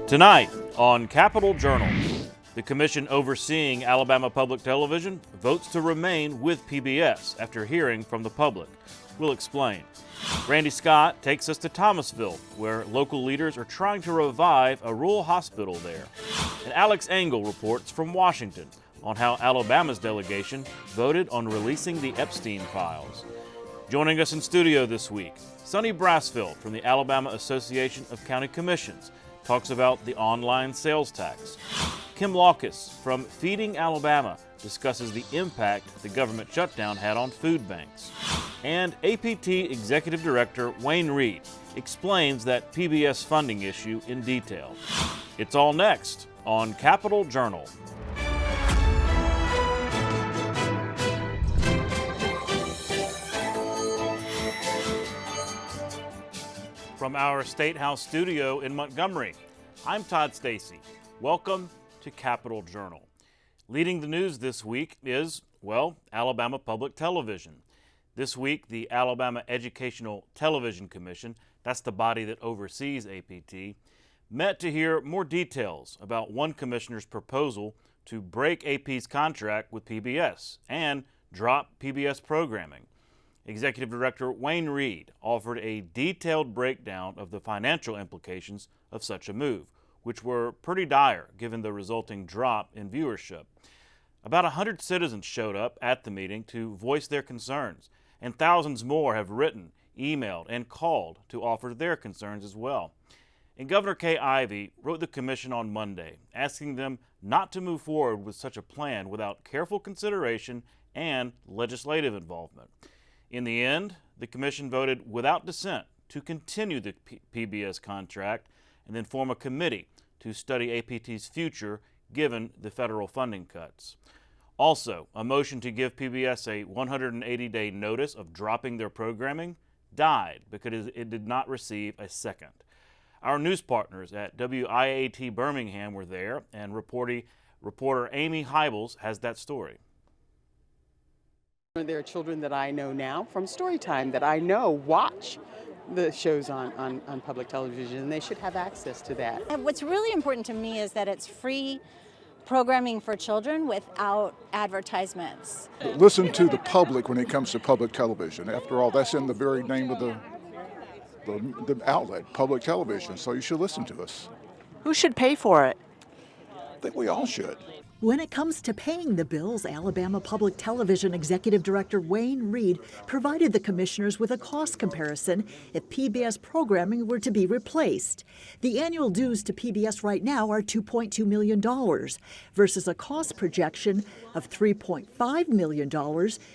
Tonight on Capitol Journal, the commission overseeing Alabama Public Television votes to remain with PBS after hearing from the public. We'll explain. Randy Scott takes us to Thomasville, where local leaders are trying to revive a rural hospital there. And Alex Engel reports from Washington on how Alabama's delegation voted on releasing the Epstein files. Joining us in studio this week, Sonny Brasfield from the Alabama Association of County Commissions talks about the online sales tax. Kim Lawkis from Feeding Alabama discusses the impact the government shutdown had on food banks. And APT Executive Director Wayne Reid explains that PBS funding issue in detail. It's all next on Capitol Journal. From our State House studio in Montgomery, I'm Todd Stacy. Welcome to Capitol Journal. Leading the news this week is, well, Alabama Public Television. This week, the Alabama Educational Television Commission, that's the body that oversees APT, met to hear more details about one commissioner's proposal to break AP's contract with PBS and drop PBS programming. Executive Director Wayne Reid offered a detailed breakdown of the financial implications of such a move, which were pretty dire given the resulting drop in viewership. About 100 citizens showed up at the meeting to voice their concerns, and thousands more have written, emailed, and called to offer their concerns as well. And Governor Kay Ivey wrote the commission on Monday, asking them not to move forward with such a plan without careful consideration and legislative involvement. In the end, the commission voted without dissent to continue the PBS contract and then form a committee to study APT's future given the federal funding cuts. Also, a motion to give PBS a 180-day notice of dropping their programming died because it did not receive a second. Our news partners at WIAT Birmingham were there, and reporter Amy Hybels has that story. There are children that I know now from Storytime that I know watch the shows on public television, and they should have access to that. And what's really important to me is that it's free programming for children without advertisements. Listen to the public when it comes to public television. After all, that's in the very name of the outlet, public television, so you should listen to us. Who should pay for it? I think we all should. When it comes to paying the bills, Alabama Public Television Executive Director Wayne Reid provided the commissioners with a cost comparison if PBS programming were to be replaced. The annual dues to PBS right now are $2.2 million versus a cost projection of $3.5 million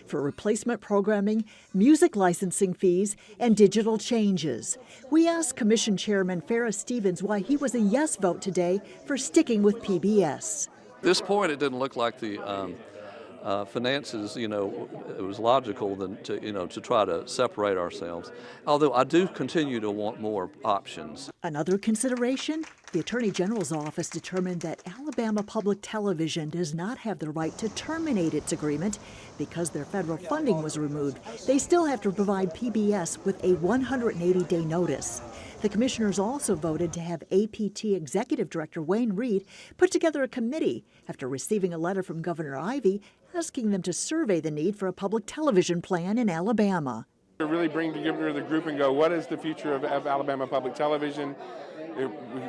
for replacement programming, music licensing fees, and digital changes. We asked Commission Chairman Farrah Stevens why he was a yes vote today for sticking with PBS. At this point, it didn't look like the finances, it was logical to try to separate ourselves. Although I do continue to want more options. Another consideration, the Attorney General's office determined that Alabama Public Television does not have the right to terminate its agreement because their federal funding was removed. They still have to provide PBS with a 180-day notice. The commissioners also voted to have APT Executive Director Wayne Reid put together a committee after receiving a letter from Governor Ivey asking them to survey the need for a public television plan in Alabama. To really bring together the group and go, what is the future of Alabama Public Television?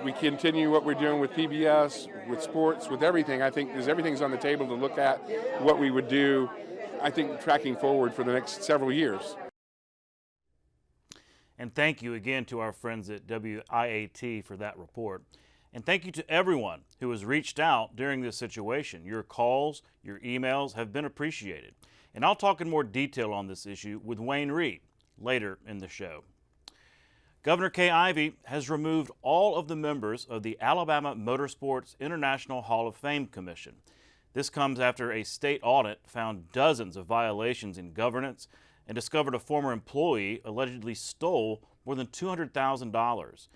We continue what we're doing with PBS, with sports, with everything. I think everything's on the table to look at what we would do, I think, tracking forward for the next several years. And thank you again to our friends at WIAT for that report. And thank you to everyone who has reached out during this situation. Your calls, your emails have been appreciated. And I'll talk in more detail on this issue with Wayne Reid later in the show. Governor Kay Ivey has removed all of the members of the Alabama Motorsports International Hall of Fame Commission. This comes after a state audit found dozens of violations in governance and discovered a former employee allegedly stole more than $200,000.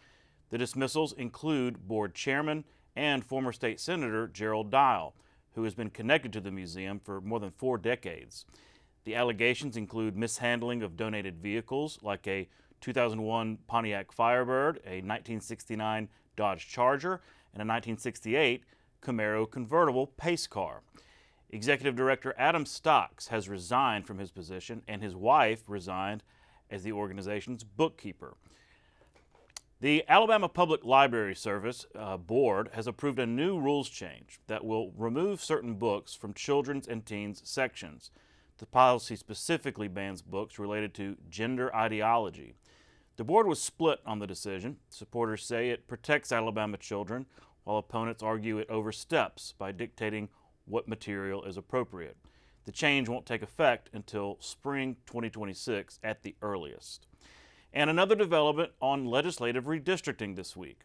The dismissals include board chairman and former state senator Gerald Dial, who has been connected to the museum for more than 4 decades. The allegations include mishandling of donated vehicles like a 2001 Pontiac Firebird, a 1969 Dodge Charger and a 1968 Camaro convertible pace car. Executive Director Adam Stocks has resigned from his position, and his wife resigned as the organization's bookkeeper. The Alabama Public Library Service Board has approved a new rules change that will remove certain books from children's and teens sections. The policy specifically bans books related to gender ideology. The board was split on the decision. Supporters say it protects Alabama children, while opponents argue it oversteps by dictating what material is appropriate. The change won't take effect until spring 2026 at the earliest. And another development on legislative redistricting this week.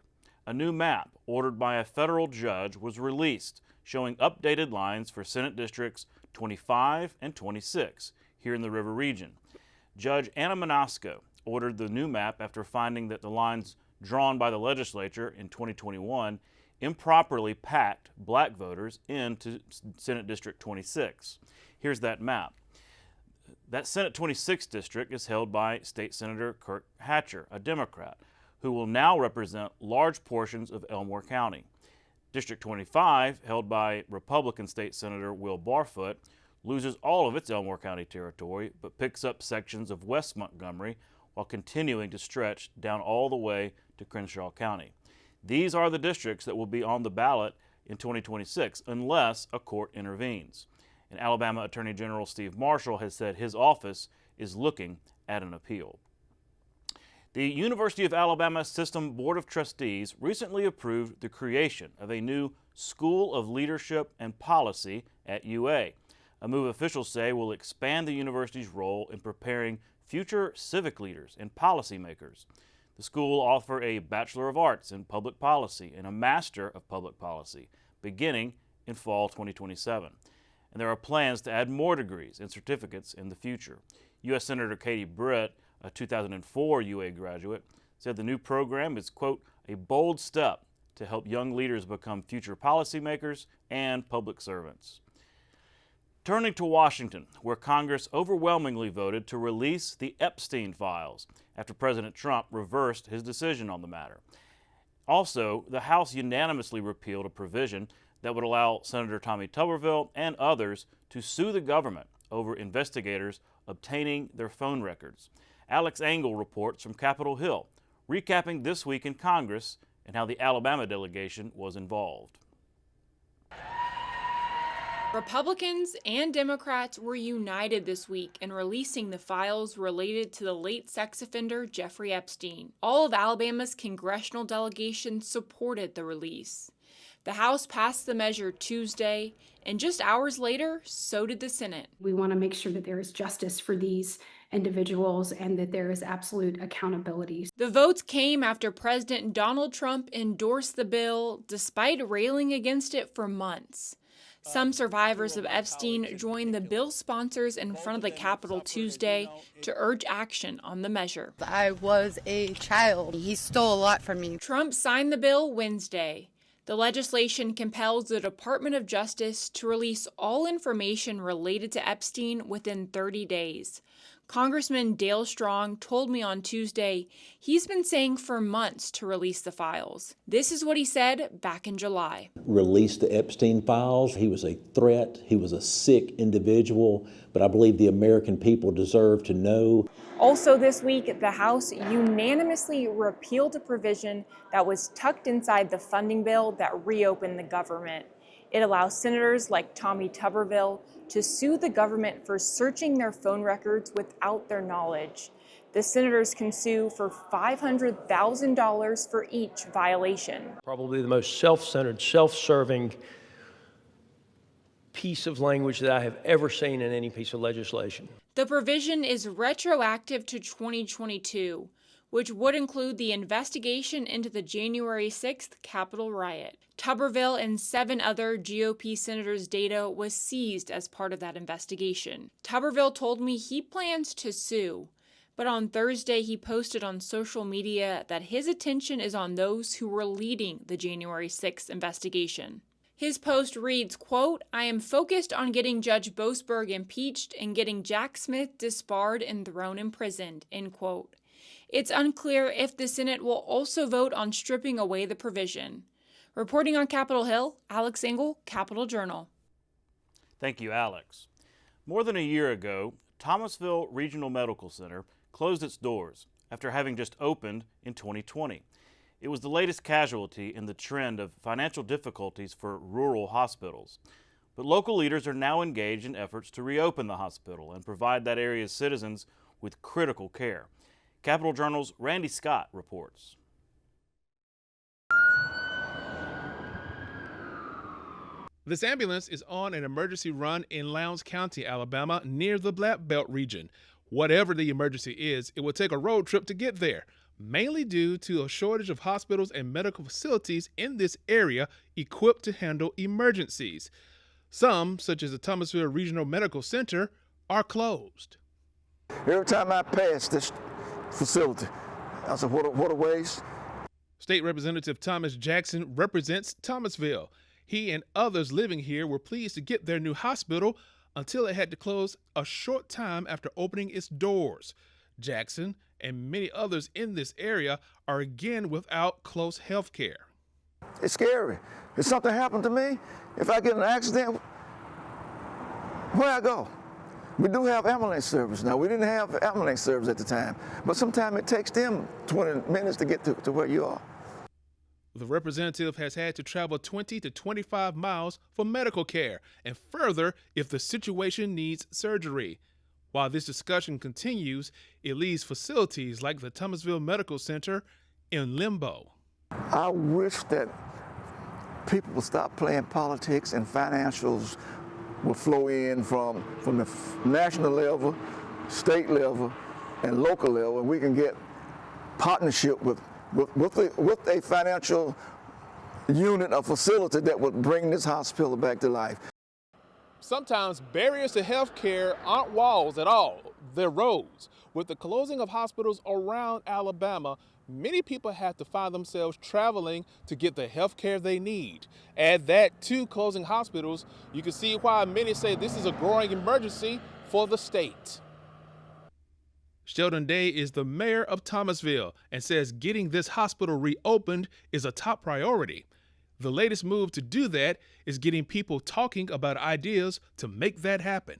A new map ordered by a federal judge was released, showing updated lines for Senate Districts 25 and 26 here in the River region. Judge Anna Manasco ordered the new map after finding that the lines drawn by the legislature in 2021 improperly packed black voters into Senate District 26. Here's that map. That Senate 26 district is held by State Senator Kirk Hatcher, a Democrat, who will now represent large portions of Elmore County. District 25, held by Republican State Senator Will Barfoot, loses all of its Elmore County territory, but picks up sections of West Montgomery while continuing to stretch down all the way to Crenshaw County. These are the districts that will be on the ballot in 2026 unless a court intervenes. And Alabama Attorney General Steve Marshall has said his office is looking at an appeal. The University of Alabama System Board of Trustees recently approved the creation of a new School of Leadership and Policy at UA, a move officials say will expand the university's role in preparing future civic leaders and policymakers. The school will offer a Bachelor of Arts in Public Policy and a Master of Public Policy, beginning in fall 2027. And there are plans to add more degrees and certificates in the future. U.S. Senator Katie Britt, a 2004 UA graduate, said the new program is, quote, a bold step to help young leaders become future policymakers and public servants. Turning to Washington, where Congress overwhelmingly voted to release the Epstein files after President Trump reversed his decision on the matter. Also, the House unanimously repealed a provision that would allow Senator Tommy Tuberville and others to sue the government over investigators obtaining their phone records. Alex Engel reports from Capitol Hill, recapping this week in Congress and how the Alabama delegation was involved. Republicans and Democrats were united this week in releasing the files related to the late sex offender Jeffrey Epstein. All of Alabama's congressional delegation supported the release. The House passed the measure Tuesday, and just hours later, so did the Senate. We want to make sure that there is justice for these individuals and that there is absolute accountability. The votes came after President Donald Trump endorsed the bill despite railing against it for months. Some survivors of Epstein joined the bill sponsors in front of the Capitol Tuesday to urge action on the measure. I was a child. He stole a lot from me. Trump signed the bill Wednesday. The legislation compels the Department of Justice to release all information related to Epstein within 30 days. Congressman Dale Strong told me on Tuesday he's been saying for months to release the files. This is what he said back in July. Release the Epstein files. He was a threat. He was a sick individual, but I believe the American people deserve to know. Also this week, the House unanimously repealed a provision that was tucked inside the funding bill that reopened the government. It allows senators like Tommy Tuberville to sue the government for searching their phone records without their knowledge. The senators can sue for $500,000 for each violation. Probably the most self-centered, self-serving piece of language that I have ever seen in any piece of legislation. The provision is retroactive to 2022, which would include the investigation into the January 6th Capitol riot. Tuberville and 7 other GOP senators' data was seized as part of that investigation. Tuberville told me he plans to sue, but on Thursday he posted on social media that his attention is on those who were leading the January 6th investigation. His post reads, quote, I am focused on getting Judge Boasberg impeached and getting Jack Smith disbarred and thrown in prison, end quote. It's unclear if the Senate will also vote on stripping away the provision. Reporting on Capitol Hill, Alex Engel, Capitol Journal. Thank you, Alex. More than a year ago, Thomasville Regional Medical Center closed its doors after having just opened in 2020. It was the latest casualty in the trend of financial difficulties for rural hospitals. But local leaders are now engaged in efforts to reopen the hospital and provide that area's citizens with critical care. Capitol Journal's Randy Scott reports. This ambulance is on an emergency run in Lowndes County, Alabama, near the Black Belt region. Whatever the emergency is, it will take a road trip to get there, mainly due to a shortage of hospitals and medical facilities in this area equipped to handle emergencies. Some, such as the Thomasville Regional Medical Center, are closed. Every time I pass this facility, I said, what a waste. State Representative Thomas Jackson represents Thomasville. He and others living here were pleased to get their new hospital until it had to close a short time after opening its doors. Jackson and many others in this area are again without close health care. It's scary. If something happened to me, if I get in an accident, where I go? We do have ambulance service now. We didn't have ambulance service at the time, but sometimes it takes them 20 minutes to get to where you are. The representative has had to travel 20 to 25 miles for medical care, and further if the situation needs surgery. While this discussion continues, it leaves facilities like the Thomasville Medical Center in limbo. I wish that people would stop playing politics and financials will flow in from the national level, state level, and local level, and we can get partnership with a financial unit, a facility that would bring this hospital back to life. Sometimes barriers to health care aren't walls at all, they're roads. With the closing of hospitals around Alabama, many people have to find themselves traveling to get the health care they need. Add that to closing hospitals, you can see why many say this is a growing emergency for the state. Sheldon Day is the mayor of Thomasville and says getting this hospital reopened is a top priority. The latest move to do that is getting people talking about ideas to make that happen.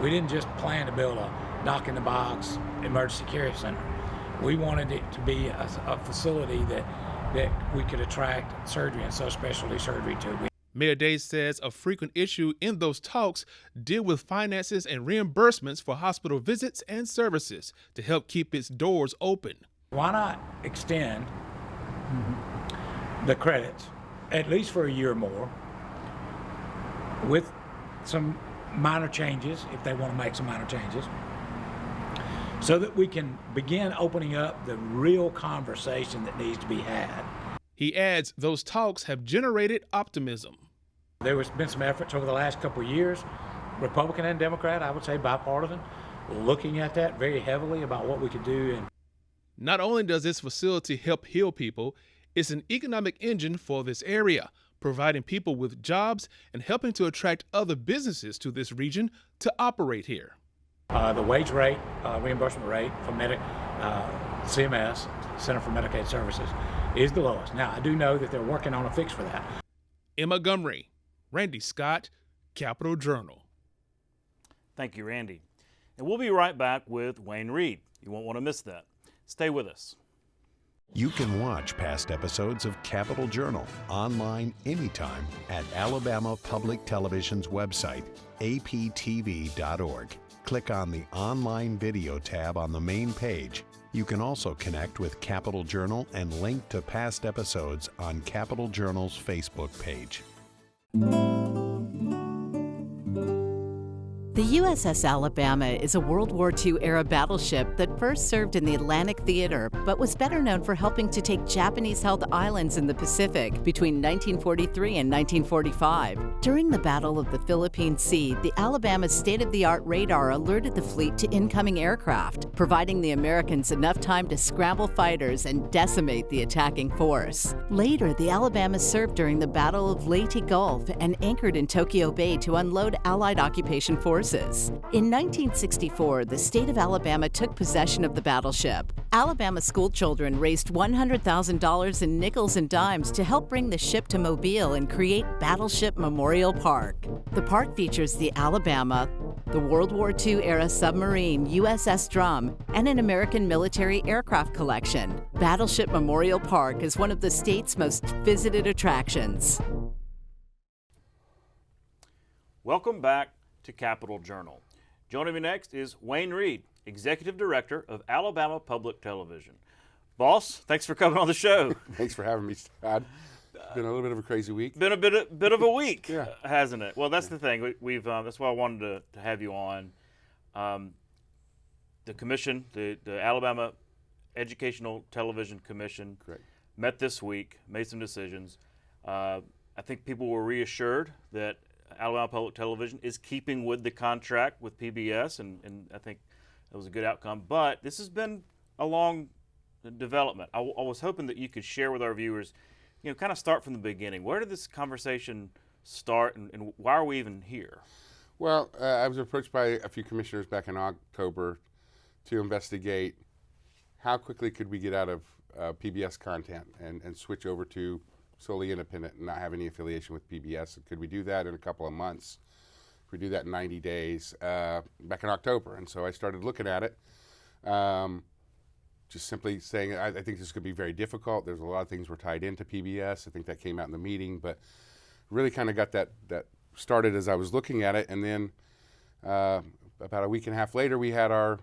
We didn't just plan to build a knock-in-the-box emergency care center. We wanted it to be a facility that we could attract surgery and subspecialty surgery to. Mayor Day says a frequent issue in those talks deal with finances and reimbursements for hospital visits and services to help keep its doors open. Why not extend the credits at least for a year or more with some minor changes, if they want to make some minor changes, so that we can begin opening up the real conversation that needs to be had. He adds those talks have generated optimism. There has been some efforts over the last couple of years, Republican and Democrat, I would say bipartisan, looking at that very heavily about what we could do. Not only does this facility help heal people, it's an economic engine for this area, providing people with jobs and helping to attract other businesses to this region to operate here. The wage rate, reimbursement rate for CMS, Center for Medicaid Services, is the lowest. Now, I do know that they're working on a fix for that. In Montgomery, Randy Scott, Capitol Journal. Thank you, Randy. And we'll be right back with Wayne Reid. You won't want to miss that. Stay with us. You can watch past episodes of Capitol Journal online anytime at Alabama Public Television's website, aptv.org. Click on the Online Video tab on the main page. You can also connect with Capitol Journal and link to past episodes on Capitol Journal's Facebook page. The USS Alabama is a World War II-era battleship that first served in the Atlantic Theater, but was better known for helping to take Japanese-held islands in the Pacific between 1943 and 1945. During the Battle of the Philippine Sea, the Alabama's state-of-the-art radar alerted the fleet to incoming aircraft, providing the Americans enough time to scramble fighters and decimate the attacking force. Later, the Alabama served during the Battle of Leyte Gulf and anchored in Tokyo Bay to unload Allied occupation forces. In 1964, the state of Alabama took possession of the battleship. Alabama school children raised $100,000 in nickels and dimes to help bring the ship to Mobile and create Battleship Memorial Park. The park features the Alabama, the World War II era submarine USS Drum, and an American military aircraft collection. Battleship Memorial Park is one of the state's most visited attractions. Welcome back to Capitol Journal. Joining me next is Wayne Reid, Executive Director of Alabama Public Television. Boss, thanks for coming on the show. Thanks for having me, Todd. It's been a little bit of a crazy week. Been a bit of a week, Yeah. Hasn't it? Well, that's the thing. We've that's why I wanted to have you on. The commission, the Alabama Educational Television Commission, Correct. met this week, made some decisions. I think people were reassured that Alabama Public Television is keeping with the contract with PBS, and I think it was a good outcome. But this has been a long development. I was hoping that you could share with our viewers, kind of start from the beginning. Where did this conversation start, and why are we even here? Well, I was approached by a few commissioners back in October to investigate how quickly could we get out of PBS content and switch over to solely independent and not have any affiliation with PBS. Could we do that in a couple of months? Could we do that in 90 days? Back in October. And so I started looking at it, just simply saying, I think this could be very difficult. There's a lot of things were tied into PBS. I think that came out in the meeting, but really kind of got that started as I was looking at it. And then about a week and a half later, we had our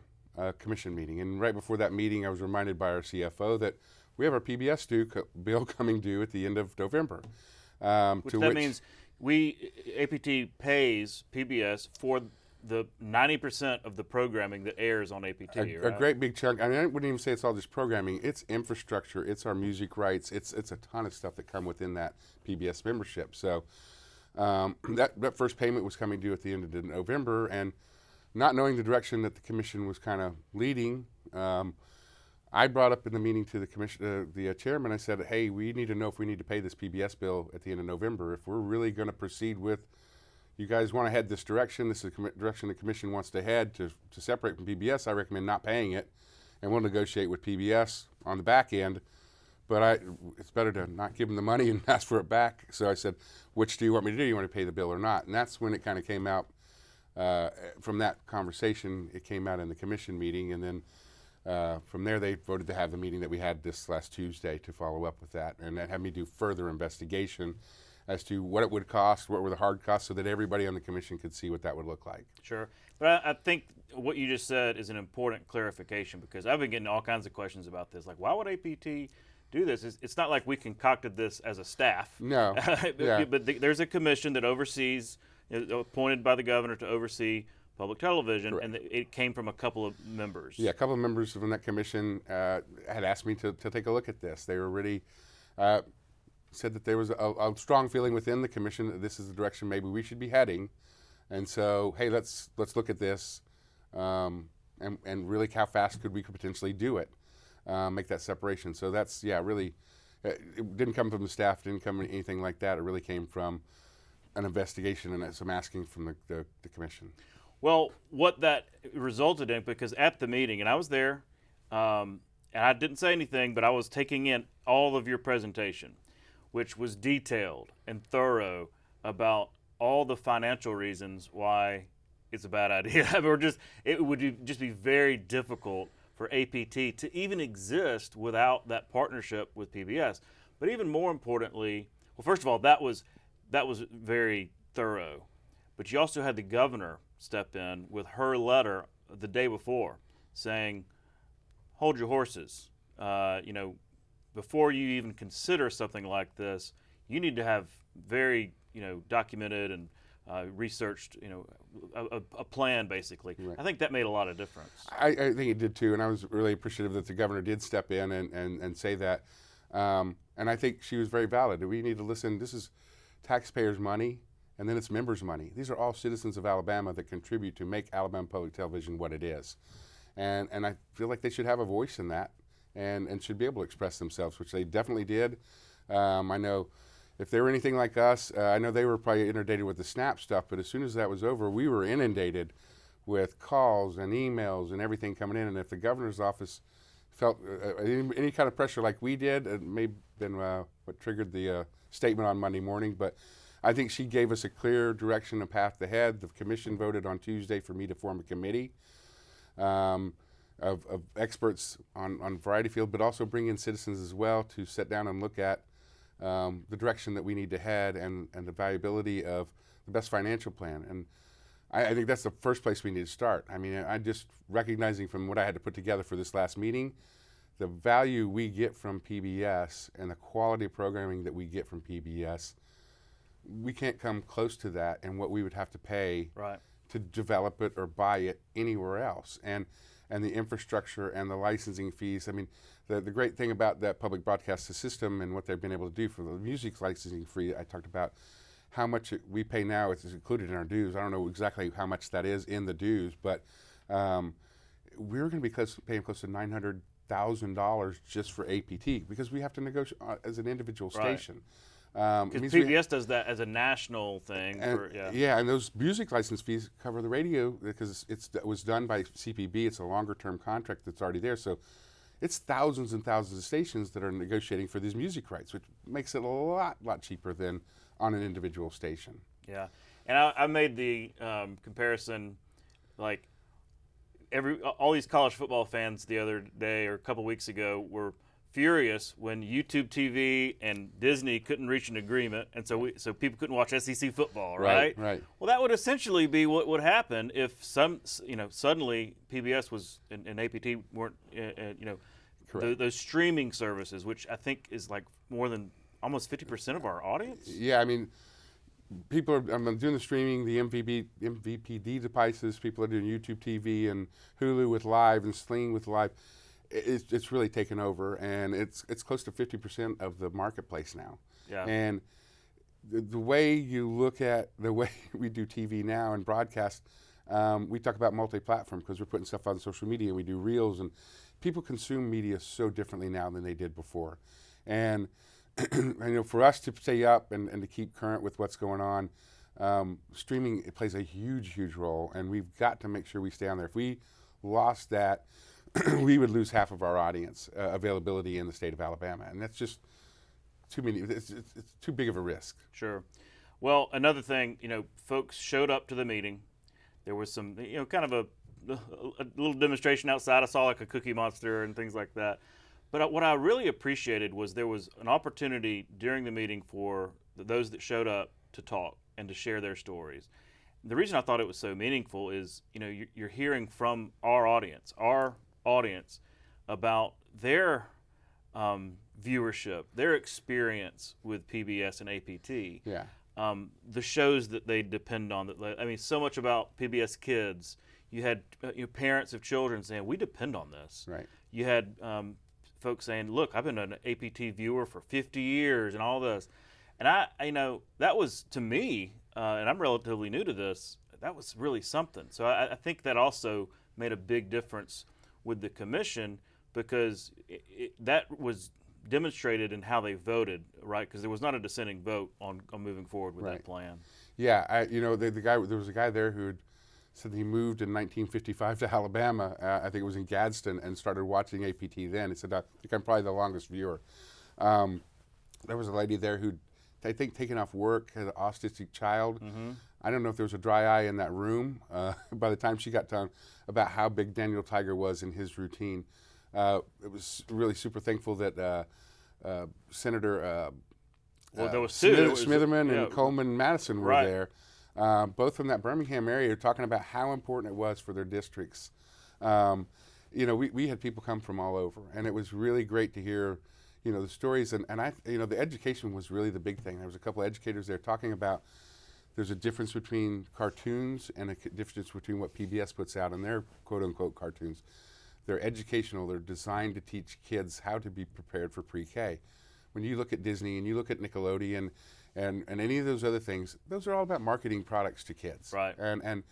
commission meeting. And right before that meeting, I was reminded by our CFO that we have our PBS bill coming due at the end of November. Which means APT pays PBS for the 90% of the programming that airs on APT, right? A great big chunk. I mean, I wouldn't even say it's all just programming. It's infrastructure. It's our music rights. It's a ton of stuff that come within that PBS membership. So that first payment was coming due at the end of November, and not knowing the direction that the commission was kind of leading, I brought up in the meeting to the commission, the chairman. I said, "Hey, we need to know if we need to pay this PBS bill at the end of November. If we're really going to proceed with, you guys want to head this direction. This is the direction the commission wants to head to separate from PBS. I recommend not paying it, and we'll negotiate with PBS on the back end. But it's better to not give them the money and ask for it back." So I said, "Which do you want me to do? You want to pay the bill or not?" And that's when it kind of came out from that conversation. It came out in the commission meeting, and then. From there, they voted to have the meeting that we had this last Tuesday to follow up with that, and that had me do further investigation as to what it would cost, what were the hard costs, so that everybody on the commission could see what that would look like. Sure. But I think what you just said is an important clarification, because I've been getting all kinds of questions about this. Like, why would APT do this? It's not like we concocted this as a staff. No. Yeah. But there's a commission that oversees, appointed by the governor to oversee public television. Correct. And it came from a couple of members. Yeah, a couple of members from that commission had asked me to take a look at this. They were really said that there was a strong feeling within the commission that this is the direction maybe we should be heading, and so hey, let's look at this, and really how fast could we potentially do it, make that separation. So that's really, it didn't come from the staff, didn't come from anything like that. It really came from an investigation and some asking from the commission. Well, what that resulted in, because at the meeting, and I was there, and I didn't say anything, but I was taking in all of your presentation, which was detailed and thorough about all the financial reasons why it's a bad idea. It would just be very difficult for APT to even exist without that partnership with PBS. But even more importantly, well, first of all, that was very thorough. But you also had the governor step in with her letter the day before saying, hold your horses. Before you even consider something like this, you need to have very, documented and researched, a plan basically. Right. I think that made a lot of difference. I think it did too, and I was really appreciative that the governor did step in and say that. And I think she was very valid. We need to listen. This is taxpayers' money. And then it's members' money. These are all citizens of Alabama that contribute to make Alabama Public Television what it is. And I feel like they should have a voice in that and should be able to express themselves, which they definitely did. I know if they were anything like us, I know they were probably inundated with the SNAP stuff, but as soon as that was over, we were inundated with calls and emails and everything coming in. And if the governor's office felt any kind of pressure like we did. It may have been what triggered the statement on Monday morning, but I think she gave us a clear direction and path ahead. The commission voted on Tuesday for me to form a committee of experts on variety field, but also bring in citizens as well to sit down and look at the direction that we need to head and the viability of the best financial plan. And I think that's the first place we need to start. I mean, I just recognizing from what I had to put together for this last meeting, the value we get from PBS and the quality of programming that we get from PBS, we can't come close to that and what we would have to pay to develop it or buy it anywhere else. And the infrastructure and the licensing fees. I mean, the great thing about that public broadcast system and what they've been able to do for the music licensing fee, I talked about how much we pay now. It's included in our dues. I don't know exactly how much that is in the dues, but we're going to be paying close to $900,000 just for APT because we have to negotiate as an individual station. Because PBS does that as a national thing. And those music license fees cover the radio because it was done by CPB. It's a longer-term contract that's already there. So it's thousands and thousands of stations that are negotiating for these music rights, which makes it a lot cheaper than on an individual station. Yeah, and I made the comparison, like all these college football fans the other day or a couple weeks ago were furious when YouTube TV and Disney couldn't reach an agreement, and so people couldn't watch SEC football, right? Right. Well, that would essentially be what would happen if suddenly PBS was and APT weren't, those streaming services, which I think is like more than almost 50% of our audience. Yeah, I mean, people are doing the streaming, the MVPD devices. People are doing YouTube TV and Hulu with live and Sling with live. It's really taken over, and it's close to 50% of the marketplace now. Yeah. And the way you look at the way we do TV now and broadcast, we talk about multi-platform because we're putting stuff on social media. We do reels, and people consume media so differently now than they did before. And for us to stay up and to keep current with what's going on, streaming plays a huge role, and we've got to make sure we stay on there. If we lost that, we would lose half of our audience availability in the state of Alabama, and that's just too many. It's too big of a risk. Sure. Well, another thing, folks showed up to the meeting. There was some, kind of a little demonstration outside. I saw like a Cookie Monster and things like that. But what I really appreciated was there was an opportunity during the meeting for those that showed up to talk and to share their stories. The reason I thought it was so meaningful is, you're hearing from our audience about their viewership, their experience with PBS and APT. Yeah. The shows that they depend on. So much about PBS Kids. You had parents of children saying, we depend on this. Right. You had folks saying, look, I've been an APT viewer for 50 years and all this. And that was, to me, and I'm relatively new to this, that was really something. So I think that also made a big difference with the commission because that was demonstrated in how they voted, right? Because there was not a dissenting vote on moving forward with that plan. Yeah, there was a guy there who said he moved in 1955 to Alabama. I think it was in Gadsden, and started watching APT then. He said, I think I'm probably the longest viewer. There was a lady there who'd, I think, taken off work, had an autistic child. Mm-hmm. I don't know if there was a dry eye in that room by the time she got done about how big Daniel Tiger was in his routine. It was really super thankful that Senator there was Smitherman and Coleman Madison were there, both from that Birmingham area, talking about how important it was for their districts. We had people come from all over, and it was really great to hear the stories. And the education was really the big thing. There was a couple of educators there talking about there's a difference between cartoons and a difference between what PBS puts out in their quote-unquote cartoons. They're educational. They're designed to teach kids how to be prepared for pre-K. When you look at Disney and you look at Nickelodeon and any of those other things, those are all about marketing products to kids. Right. And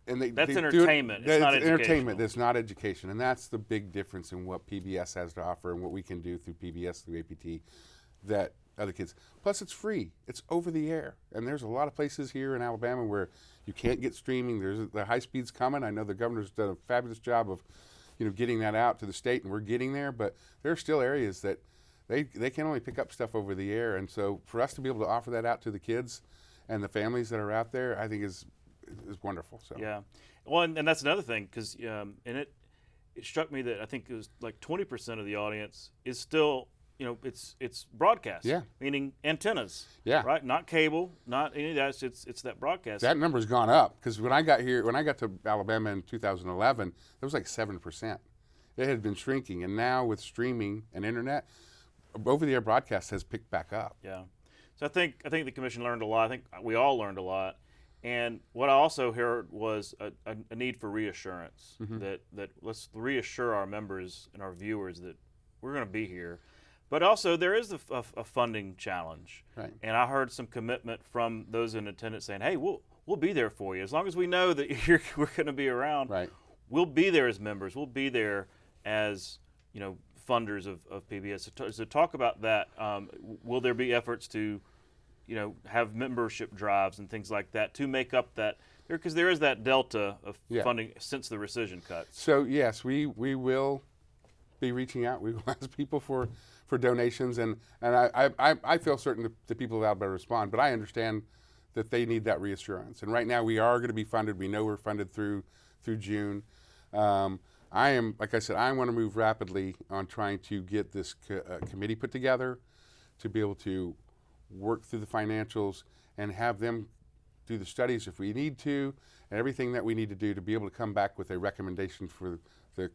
that's entertainment. It's not entertainment. That's not education. And that's the big difference in what PBS has to offer and what we can do through PBS, through APT, that other kids. Plus, it's free. It's over the air. And there's a lot of places here in Alabama where you can't get streaming. There's the high speed's coming. I know the governor's done a fabulous job of getting that out to the state, and we're getting there. But there are still areas that they can only pick up stuff over the air, and so for us to be able to offer that out to the kids and the families that are out there, I think is wonderful. So yeah, well, and that's another thing, because and it struck me that I think it was like 20% of the audience is still, it's broadcast. Yeah. Meaning antennas. Yeah. Right. Not cable. Not any of that. It's that broadcast. That number's gone up, because when I got to Alabama in 2011, there was like 7%. It had been shrinking, and now with streaming and internet, over-the-air broadcast has picked back up. Yeah. So I think the commission learned a lot. I think we all learned a lot. And what I also heard was a need for reassurance, that let's reassure our members and our viewers that we're going to be here. But also there is a funding challenge. Right. And I heard some commitment from those in attendance saying, hey, we'll be there for you. As long as we know that we're going to be around, right. We'll be there as members. We'll be there as, funders of PBS. So talk about that. Will there be efforts to, have membership drives and things like that to make up that, because there is that delta of funding since the rescission cuts. So yes, we will be reaching out. We will ask people for donations, and I feel certain the people of Alabama respond, but I understand that they need that reassurance. And right now we are going to be funded. We know we're funded through June. I am, like I said, I want to move rapidly on trying to get this committee put together to be able to work through the financials and have them do the studies if we need to, and everything that we need to do to be able to come back with a recommendation for the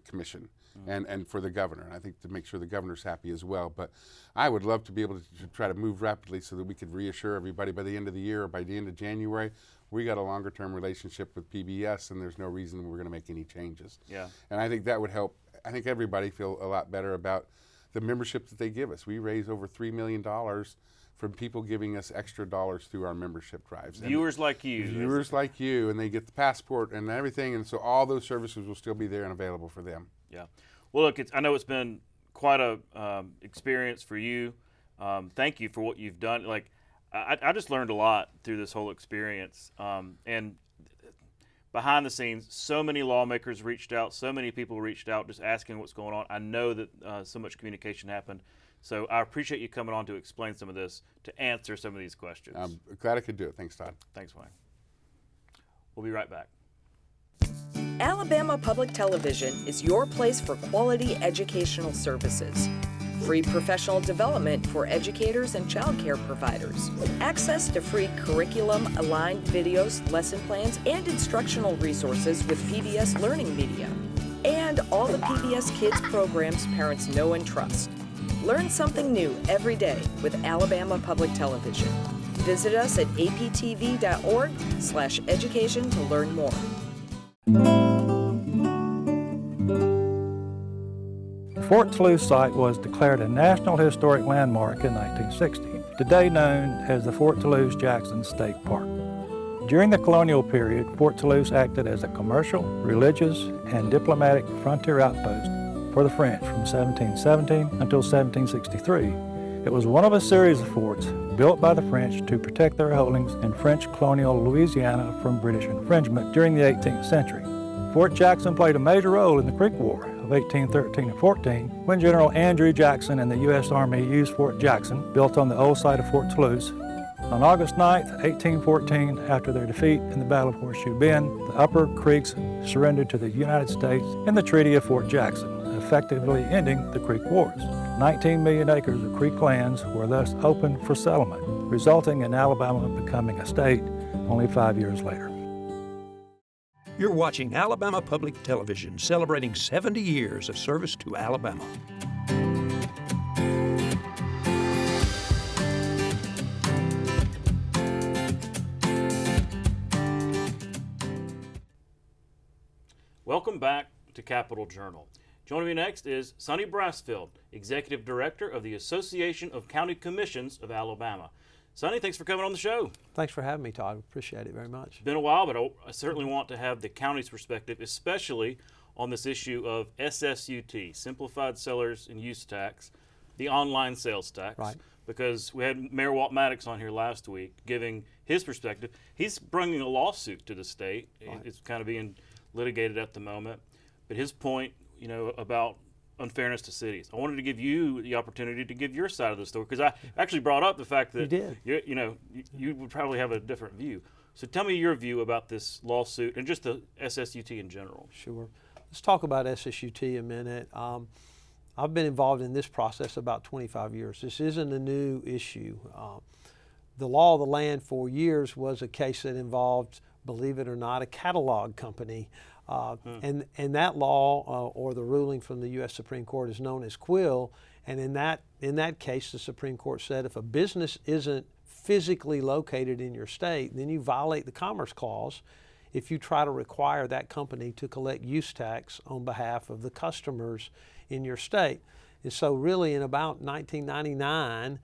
commission and for the governor. And I think to make sure the governor's happy as well. But I would love to be able to try to move rapidly so that we could reassure everybody by the end of the year or by the end of January, we got a longer term relationship with PBS, and there's no reason we're going to make any changes. Yeah. And I think that would help. I think everybody feel a lot better about the membership that they give us. We raise over $3 million from people giving us extra dollars through our membership drives. Viewers like you. Viewers like you, and they get the passport and everything, and so all those services will still be there and available for them. Yeah. Well, look, I know it's been quite a experience for you. Thank you for what you've done. Like, I just learned a lot through this whole experience. And behind the scenes, so many lawmakers reached out, so many people reached out just asking what's going on. I know that so much communication happened. So I appreciate you coming on to explain some of this, to answer some of these questions. I'm glad I could do it. Thanks, Todd. Thanks, Wayne. We'll be right back. Alabama Public Television is your place for quality educational services. Free professional development for educators and child care providers. Access to free curriculum-aligned videos, lesson plans, and instructional resources with PBS Learning Media. And all the PBS Kids programs parents know and trust. Learn something new every day with Alabama Public Television. Visit us at aptv.org/education to learn more. The Fort Toulouse site was declared a National Historic Landmark in 1960, today known as the Fort Toulouse-Jackson State Park. During the colonial period, Fort Toulouse acted as a commercial, religious, and diplomatic frontier outpost for the French from 1717 until 1763. It was one of a series of forts built by the French to protect their holdings in French colonial Louisiana from British infringement during the 18th century. Fort Jackson played a major role in the Creek War of 1813 and 14, when General Andrew Jackson and the U.S. Army used Fort Jackson, built on the old site of Fort Toulouse. On August 9, 1814, after their defeat in the Battle of Horseshoe Bend, the Upper Creeks surrendered to the United States in the Treaty of Fort Jackson, effectively ending the Creek Wars. 19 million acres of Creek lands were thus open for settlement, resulting in Alabama becoming a state only 5 years later. You're watching Alabama Public Television, celebrating 70 years of service to Alabama. Welcome back to Capitol Journal. Joining me next is Sonny Brasfield, Executive Director of the Association of County Commissions of Alabama. Sonny, thanks for coming on the show. Thanks for having me, Todd. Appreciate it very much. It's been a while, but I certainly want to have the county's perspective, especially on this issue of SSUT, Simplified Sellers and Use Tax, the online sales tax. Right. Because we had Mayor Walt Maddox on here last week giving his perspective. He's bringing a lawsuit to the state. Right. It's kind of being litigated at the moment. but his point, about unfairness to cities. I wanted to give you the opportunity to give your side of the story, because I actually brought up the fact that you would probably have a different view. So tell me your view about this lawsuit and just the SSUT in general. Sure. Let's talk about SSUT a minute. I've been involved in this process about 25 years. This isn't a new issue. The law of the land for years was a case that involved, believe it or not, a catalog company. And that law or the ruling from the U.S. Supreme Court is known as Quill. And in that case, the Supreme Court said if a business isn't physically located in your state, then you violate the Commerce Clause if you try to require that company to collect use tax on behalf of the customers in your state. And so really in about 1999,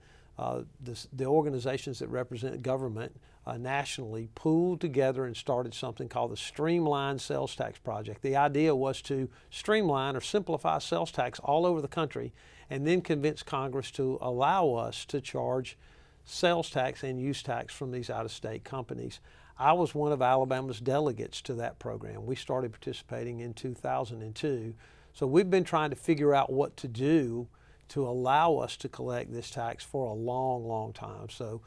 the organizations that represent government nationally pooled together and started something called the Streamline Sales Tax Project. The idea was to streamline or simplify sales tax all over the country and then convince Congress to allow us to charge sales tax and use tax from these out-of-state companies. I was one of Alabama's delegates to that program. We started participating in 2002. So we've been trying to figure out what to do to allow us to collect this tax for a long, long time. So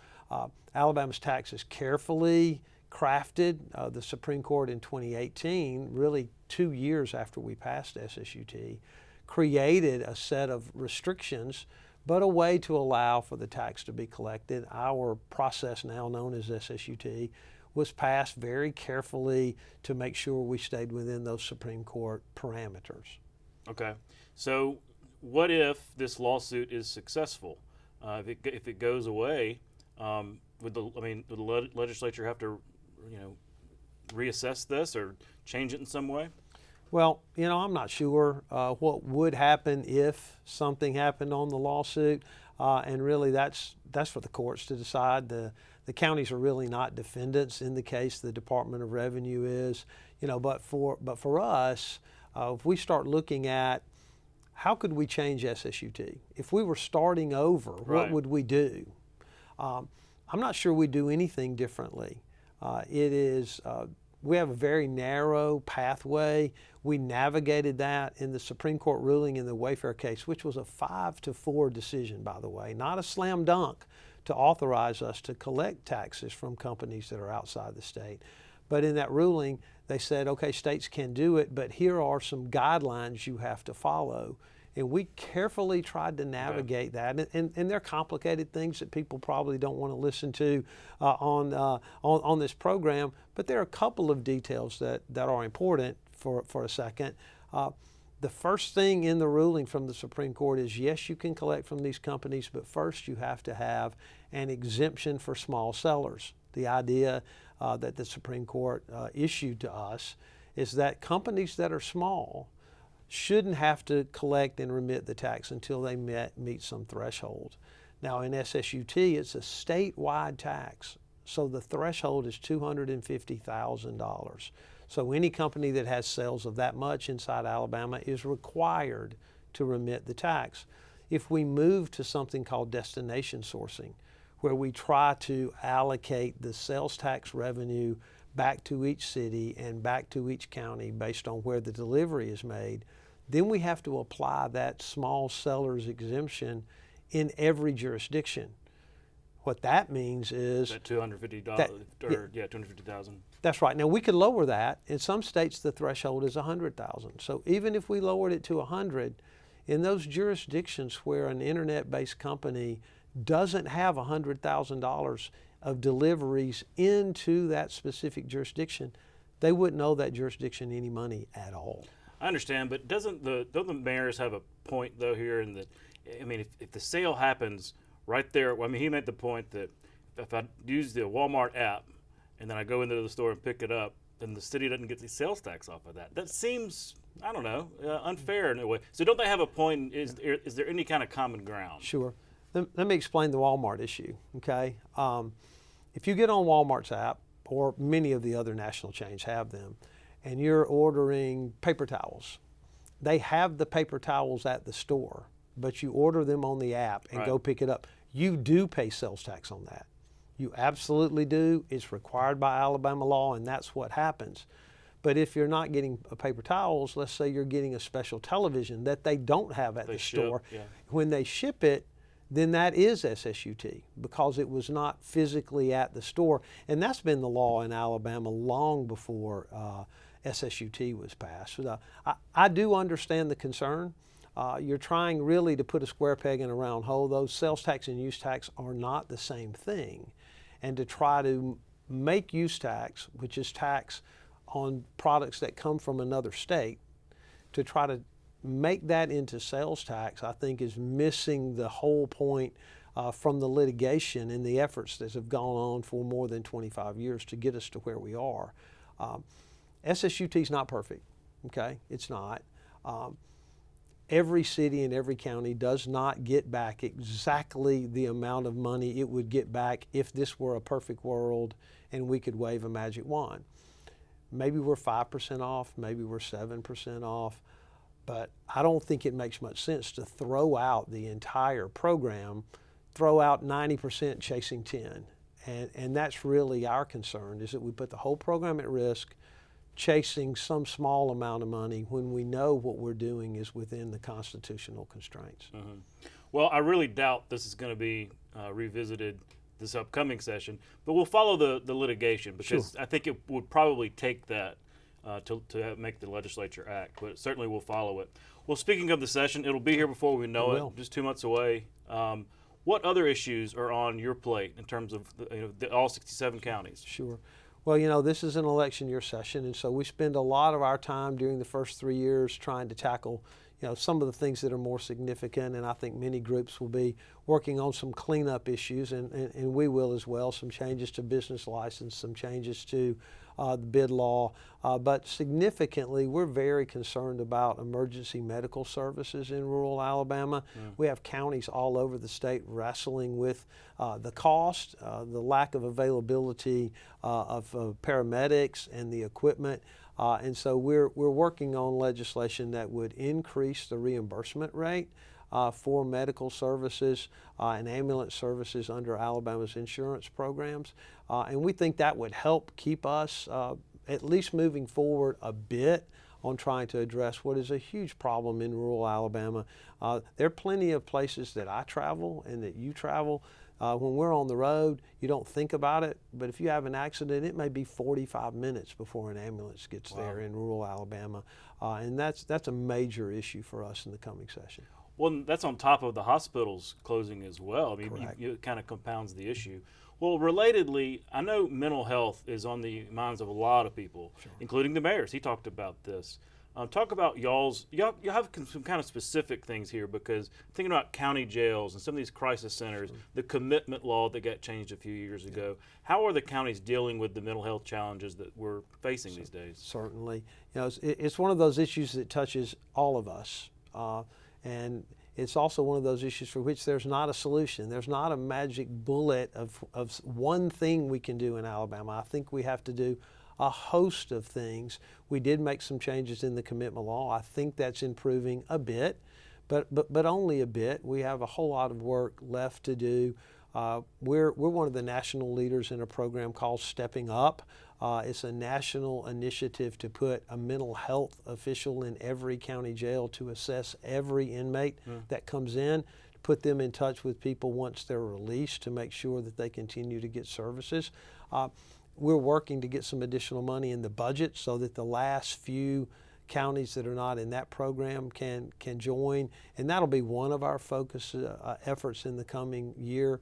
Alabama's tax is carefully crafted. The Supreme Court in 2018, really 2 years after we passed SSUT, created a set of restrictions, but a way to allow for the tax to be collected. Our process, now known as SSUT, was passed very carefully to make sure we stayed within those Supreme Court parameters. Okay. So what if this lawsuit is successful? If it goes away, would the legislature have to, reassess this or change it in some way? Well, I'm not sure what would happen if something happened on the lawsuit, and really that's for the courts to decide. The counties are really not defendants in the case. The Department of Revenue is, but for us, if we start looking at how could we change SSUT? If we were starting over, what would we do? I'm not sure we'd do anything differently. We have a very narrow pathway. We navigated that in the Supreme Court ruling in the Wayfair case, which was a 5-4 decision, by the way, not a slam dunk to authorize us to collect taxes from companies that are outside the state. But in that ruling, they said, okay, states can do it, but here are some guidelines you have to follow. And we carefully tried to navigate that. And they're complicated things that people probably don't want to listen to on this program, but there are a couple of details that are important for a second. The first thing in the ruling from the Supreme Court is, yes, you can collect from these companies, but first you have to have an exemption for small sellers. The idea that the Supreme Court issued to us is that companies that are small shouldn't have to collect and remit the tax until they meet some threshold. Now in SSUT, it's a statewide tax, so the threshold is $250,000. So any company that has sales of that much inside Alabama is required to remit the tax. If we move to something called destination sourcing, where we try to allocate the sales tax revenue back to each city and back to each county based on where the delivery is made, then we have to apply that small seller's exemption in every jurisdiction. What that means is that $250,000. That's right. Now we could lower that. In some states, the threshold is $100,000. So even if we lowered it to $100,000, in those jurisdictions where an internet-based company doesn't have $100,000 of deliveries into that specific jurisdiction, they wouldn't owe that jurisdiction any money at all. I understand, but don't the mayors have a point though here? In that, if the sale happens right there, he made the point that if I use the Walmart app and then I go into the store and pick it up, then the city doesn't get the sales tax off of that. That seems, unfair in a way. So don't they have a point? Is there any kind of common ground? Sure. Let me explain the Walmart issue, okay? If you get on Walmart's app, or many of the other national chains have them, and you're ordering paper towels, they have the paper towels at the store, but you order them on the app and go pick it up. You do pay sales tax on that. You absolutely do. It's required by Alabama law, and that's what happens. But if you're not getting paper towels, let's say you're getting a special television that they don't have at the store. Yeah. When they ship it, then that is SSUT because it was not physically at the store. And that's been the law in Alabama long before SSUT was passed. So, I do understand the concern. You're trying really to put a square peg in a round hole. Those sales tax and use tax are not the same thing. And to try to make use tax, which is tax on products that come from another state, to try to make that into sales tax, I think is missing the whole point from the litigation and the efforts that have gone on for more than 25 years to get us to where we are. SSUT is not perfect, okay? It's not. Every city and every county does not get back exactly the amount of money it would get back if this were a perfect world and we could wave a magic wand. Maybe we're 5% off, maybe we're 7% off, but I don't think it makes much sense to throw out the entire program, throw out 90% chasing 10. And that's really our concern, is that we put the whole program at risk chasing some small amount of money when we know what we're doing is within the constitutional constraints. Mm-hmm. Well, I really doubt this is going to be revisited this upcoming session, but we'll follow the litigation because I think it would probably take that to make the legislature act, but certainly we'll follow it. Well, speaking of the session, it'll be here before we know it, just 2 months away. What other issues are on your plate in terms of all 67 counties? Sure. Well, this is an election year session, and so we spend a lot of our time during the first 3 years trying to tackle some of the things that are more significant, and I think many groups will be working on some cleanup issues, and we will as well, some changes to business license, some changes to the bid law, but significantly we're very concerned about emergency medical services in rural Alabama. We have counties all over the state wrestling with the cost, the lack of availability of paramedics and the equipment. And so we're working on legislation that would increase the reimbursement rate for medical services and ambulance services under Alabama's insurance programs. And we think that would help keep us at least moving forward a bit on trying to address what is a huge problem in rural Alabama. There are plenty of places that I travel and that you travel. When we're on the road, you don't think about it, but if you have an accident, it may be 45 minutes before an ambulance gets there in rural Alabama. And that's a major issue for us in the coming session. Well, that's on top of the hospitals closing as well. I mean, it kind of compounds the issue. Well, relatedly, I know mental health is on the minds of a lot of people, including the mayors. He talked about this. Talk about y'all have some kind of specific things here, because thinking about county jails and some of these crisis centers, the commitment law that got changed a few years ago, how are the counties dealing with the mental health challenges that we're facing these days? Certainly. It's one of those issues that touches all of us. And it's also one of those issues for which there's not a solution. There's not a magic bullet of one thing we can do in Alabama. I think we have to do a host of things. We did make some changes in the commitment law. I think that's improving a bit, but only a bit. We have a whole lot of work left to do. We're one of the national leaders in a program called Stepping Up. It's a national initiative to put a mental health official in every county jail to assess every inmate that comes in, to put them in touch with people once they're released to make sure that they continue to get services. We're working to get some additional money in the budget so that the last few counties that are not in that program can join, and that'll be one of our focus efforts in the coming year,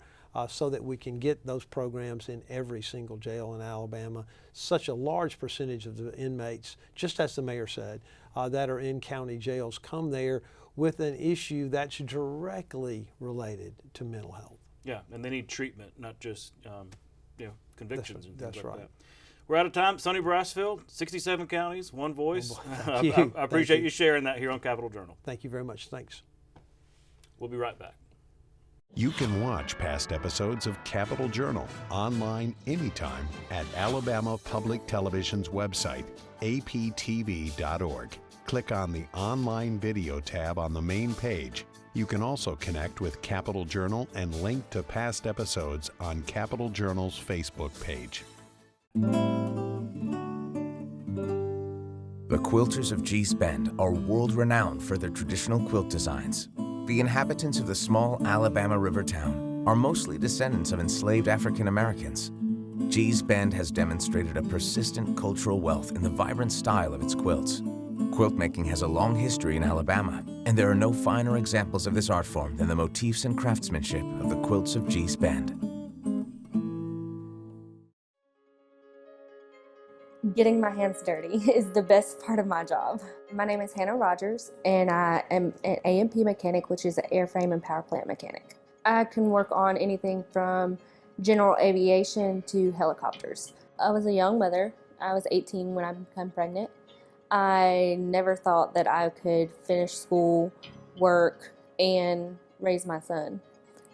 so that we can get those programs in every single jail in Alabama. Such a large percentage of the inmates, just as the mayor said, that are in county jails come there with an issue that's directly related to mental health. Yeah, and they need treatment, not just convictions and things that's like right. that. We're out of time. Sonny Brasfield, 67 counties, one voice. Thank you. I appreciate you sharing that here on Capitol Journal. Thank you very much. Thanks. We'll be right back. You can watch past episodes of Capitol Journal online anytime at Alabama Public Television's website, aptv.org. Click on the Online Video tab on the main page. You can also connect with Capitol Journal and link to past episodes on Capitol Journal's Facebook page. The quilters of Gee's Bend are world-renowned for their traditional quilt designs. The inhabitants of the small Alabama river town are mostly descendants of enslaved African Americans. Gee's Bend has demonstrated a persistent cultural wealth in the vibrant style of its quilts. Quilt making has a long history in Alabama, and there are no finer examples of this art form than the motifs and craftsmanship of the quilts of Gee's Bend. Getting my hands dirty is the best part of my job. My name is Hannah Rogers, and I am an A&P mechanic, which is an airframe and power plant mechanic. I can work on anything from general aviation to helicopters. I was a young mother. I was 18 when I became pregnant. I never thought that I could finish school, work, and raise my son.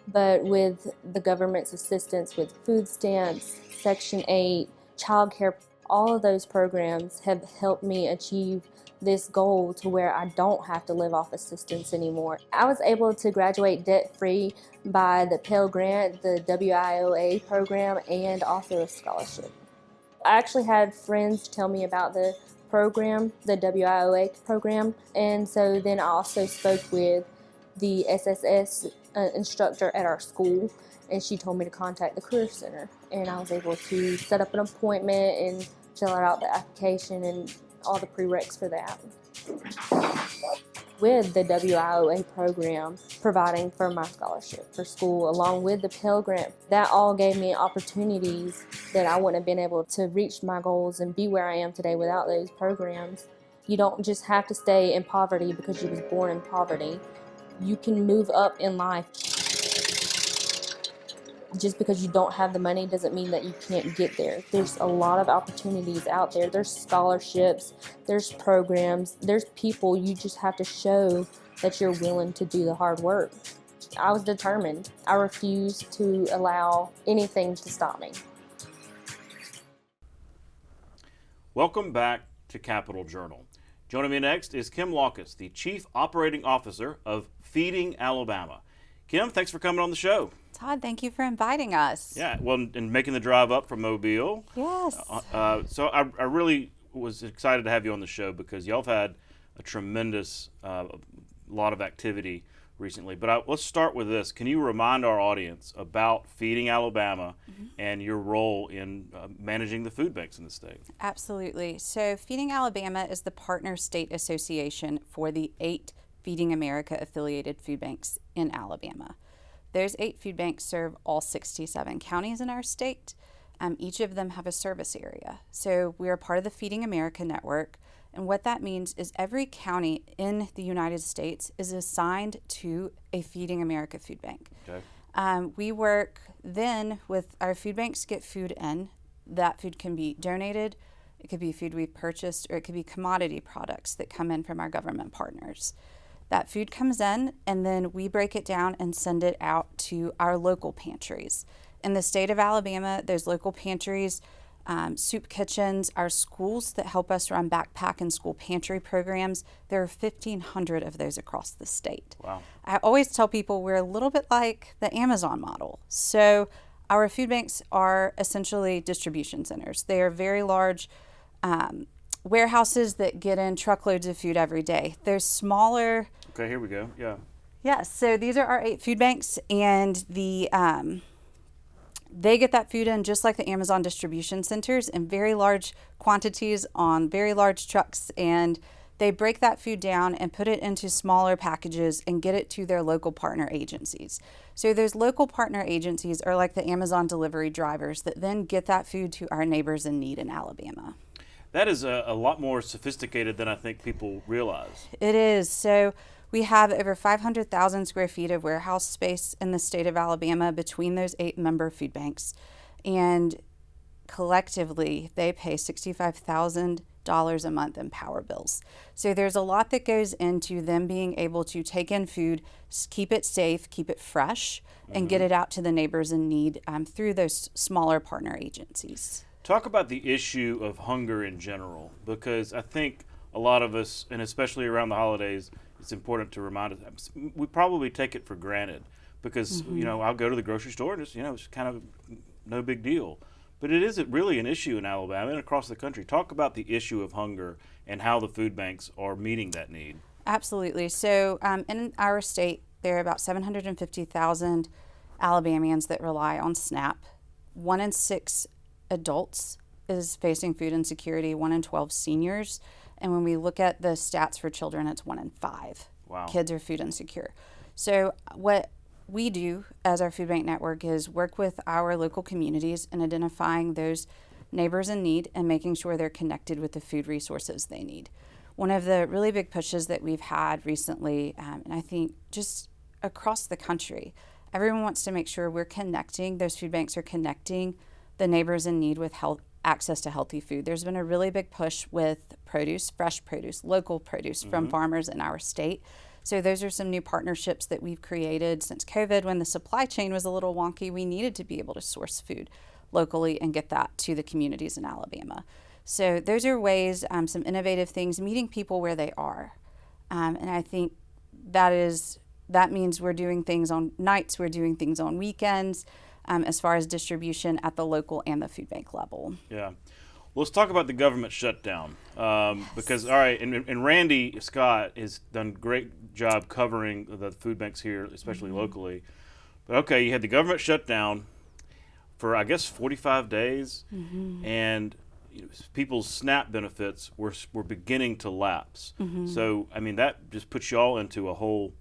But with the government's assistance with food stamps, Section 8, child care, all of those programs have helped me achieve this goal to where I don't have to live off assistance anymore. I was able to graduate debt-free by the Pell Grant, the WIOA program, and also a scholarship. I actually had friends tell me about the program, the WIOA program, and so then I also spoke with the SSS instructor at our school, and she told me to contact the Career Center, and I was able to set up an appointment and fill out the application and all the prereqs for that. With the WIOA program providing for my scholarship for school, along with the Pell Grant, that all gave me opportunities that I wouldn't have been able to reach my goals and be where I am today without those programs. You don't just have to stay in poverty because you was born in poverty. You can move up in life. Just because you don't have the money doesn't mean that you can't get there. There's a lot of opportunities out there. There's scholarships, there's programs, there's people. You just have to show that you're willing to do the hard work. I was determined. I refused to allow anything to stop me. Welcome back to Capital Journal. Joining me next is Kim Lawkis, the Chief Operating Officer of Feeding Alabama. Kim, thanks for coming on the show. Todd, thank you for inviting us. Yeah, well, and making the drive up from Mobile. Yes. So I really was excited to have you on the show because y'all have had a tremendous lot of activity recently. But let's start with this. Can you remind our audience about Feeding Alabama and your role in managing the food banks in the state? Absolutely. So Feeding Alabama is the partner state association for the 8 Feeding America affiliated food banks in Alabama. Those 8 food banks serve all 67 counties in our state. Each of them have a service area. So we are part of the Feeding America network. And what that means is every county in the United States is assigned to a Feeding America food bank. Okay. We work then with our food banks to get food in. That food can be donated, it could be food we've purchased, or it could be commodity products that come in from our government partners. That food comes in, and then we break it down and send it out to our local pantries. In the state of Alabama, there's local pantries, soup kitchens, our schools that help us run backpack and school pantry programs. There are 1,500 of those across the state. Wow. I always tell people we're a little bit like the Amazon model. So our food banks are essentially distribution centers. They are very large warehouses that get in truckloads of food every day. There's smaller. Okay, here we go. Yeah. Yes. So these are our 8 food banks, and they get that food in just like the Amazon distribution centers in very large quantities on very large trucks, and they break that food down and put it into smaller packages and get it to their local partner agencies. So those local partner agencies are like the Amazon delivery drivers that then get that food to our neighbors in need in Alabama. That is a lot more sophisticated than I think people realize. It is. So we have over 500,000 square feet of warehouse space in the state of Alabama between those 8 member food banks. And collectively, they pay $65,000 a month in power bills. So there's a lot that goes into them being able to take in food, keep it safe, keep it fresh, and get it out to the neighbors in need through those smaller partner agencies. Talk about the issue of hunger in general, because I think a lot of us, and especially around the holidays, it's important to remind us, we probably take it for granted because, you know, I'll go to the grocery store and it's, you know, it's kind of no big deal. But it is really an issue in Alabama and across the country. Talk about the issue of hunger and how the food banks are meeting that need. Absolutely. So in our state, there are about 750,000 Alabamians that rely on SNAP. 1 in 6 adults is facing food insecurity, 1 in 12 seniors. And when we look at the stats for children, it's 1 in 5 kids are food insecure. So what we do as our food bank network is work with our local communities in identifying those neighbors in need and making sure they're connected with the food resources they need. One of the really big pushes that we've had recently, and I think just across the country, everyone wants to make sure we're connecting, those food banks are connecting the neighbors in need with access to healthy food. There's been a really big push with produce, fresh produce, local produce from farmers in our state. So those are some new partnerships that we've created since COVID. When the supply chain was a little wonky, we needed to be able to source food locally and get that to the communities in Alabama. So those are ways, some innovative things, meeting people where they are. And I think that means we're doing things on nights, we're doing things on weekends, as far as distribution at the local and the food bank level. Yeah. Well, let's talk about the government shutdown. Because, all right, and Randy Scott has done a great job covering the food banks here, especially locally. But, okay, you had the government shutdown for, I guess, 45 days, and people's SNAP benefits were beginning to lapse. So, I mean, that just puts you all into a whole,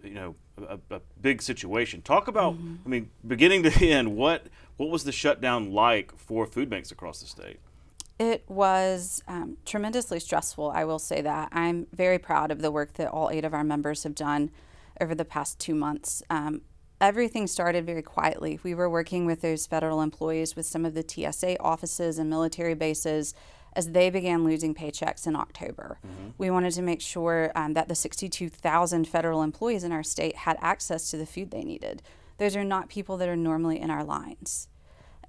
a big situation. Talk about, I mean, beginning to end, what was the shutdown like for food banks across the state? It was tremendously stressful, I will say that. I'm very proud of the work that all 8 of our members have done over the past 2 months. Everything started very quietly. We were working with those federal employees with some of the TSA offices and military bases as they began losing paychecks in October. We wanted to make sure that the 62,000 federal employees in our state had access to the food they needed. Those are not people that are normally in our lines.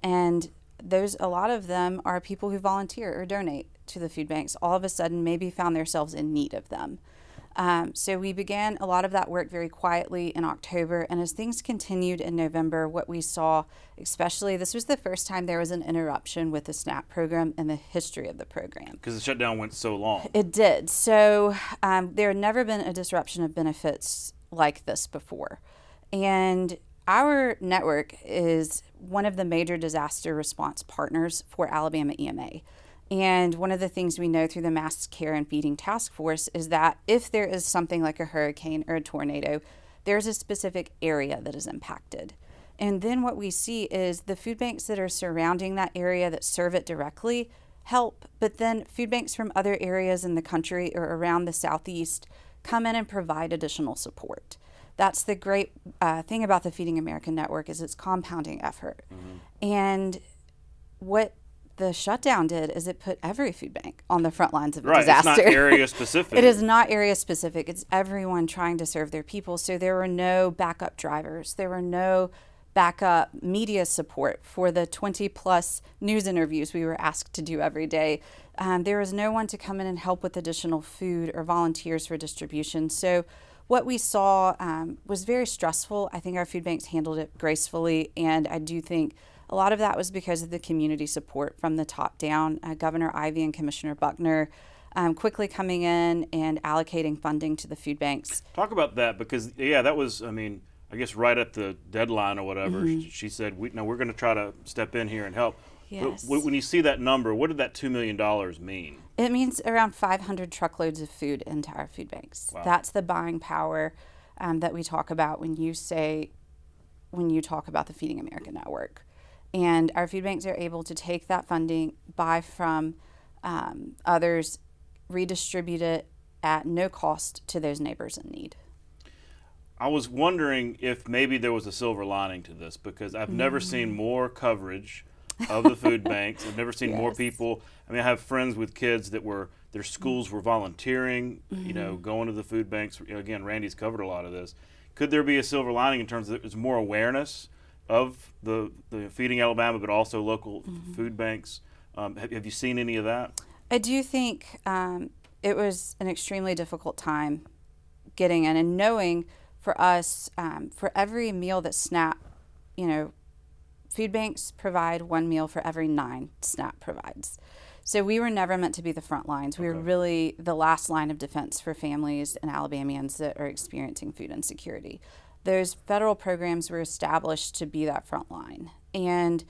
And a lot of them are people who volunteer or donate to the food banks, all of a sudden maybe found themselves in need of them. So we began a lot of that work very quietly in October, and as things continued in November, what we saw, especially, this was the first time there was an interruption with the SNAP program in the history of the program. Because the shutdown went so long. It did. So there had never been a disruption of benefits like this before. And our network is one of the major disaster response partners for Alabama EMA. And one of the things we know through the Mass Care and Feeding Task Force is that if there is something like a hurricane or a tornado, there's a specific area that is impacted. And then what we see is the food banks that are surrounding that area that serve it directly help, but then food banks from other areas in the country or around the Southeast come in and provide additional support. That's the great thing about the Feeding America Network is its compounding effort. And what the shutdown did is it put every food bank on the front lines of a disaster. It's not area specific. It is not area specific. It's everyone trying to serve their people. So there were no backup drivers. There were no backup media support for the 20 plus news interviews we were asked to do every day. There was no one to come in and help with additional food or volunteers for distribution. So what we saw was very stressful. I think our food banks handled it gracefully, and I do think a lot of that was because of the community support from the top down. Governor Ivey and Commissioner Buckner quickly coming in and allocating funding to the food banks. Talk about that because, that was, I guess right at the deadline or whatever, she said, we're going to try to step in here and help. Yes. But when you see that number, what did that $2 million mean? It means around 500 truckloads of food into our food banks. Wow. That's the buying power that we talk about when you talk about the Feeding America Network. And our food banks are able to take that funding, buy from others, redistribute it at no cost to those neighbors in need. I was wondering if maybe there was a silver lining to this because I've never seen more coverage of the food banks. I've never seen more people. I have friends with kids that their schools were volunteering, going to the food banks. Again, Randy's covered a lot of this. Could there be a silver lining in terms of there's more awareness of the Feeding Alabama, but also local food banks? Have you seen any of that? I do think it was an extremely difficult time getting in and knowing for us, for every meal that SNAP, food banks provide 1 meal for every 9 SNAP provides. So we were never meant to be the front lines. We were really the last line of defense for families and Alabamians that are experiencing food insecurity. Those federal programs were established to be that front line. And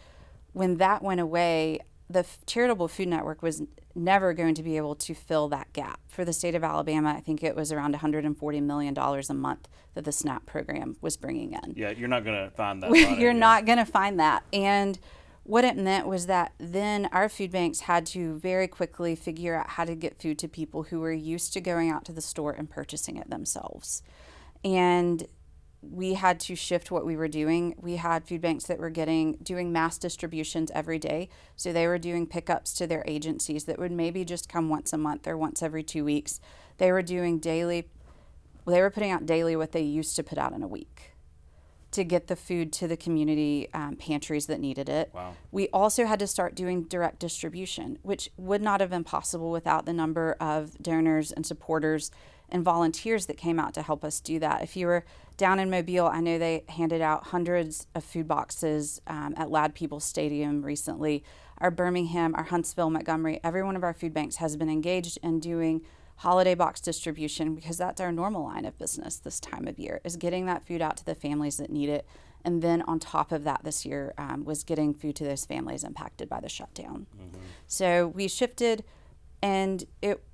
when that went away, the Charitable Food Network was never going to be able to fill that gap. For the state of Alabama, I think it was around $140 million a month that the SNAP program was bringing in. Yeah, you're not going to find that. You're not going to find that. And what it meant was that then our food banks had to very quickly figure out how to get food to people who were used to going out to the store and purchasing it themselves. And we had to shift what we were doing. We had food banks that were doing mass distributions every day. So they were doing pickups to their agencies that would maybe just come once a month or once every 2 weeks. They were doing daily, they were putting out daily what they used to put out in a week to get the food to the community pantries that needed it. Wow. We also had to start doing direct distribution, which would not have been possible without the number of donors and supporters and volunteers that came out to help us do that. If you were down in Mobile, I know they handed out hundreds of food boxes at Lad Peoples Stadium recently. Our Birmingham, our Huntsville, Montgomery, every one of our food banks has been engaged in doing holiday box distribution because that's our normal line of business this time of year, is getting that food out to the families that need it. And then on top of that this year was getting food to those families impacted by the shutdown. So we shifted, and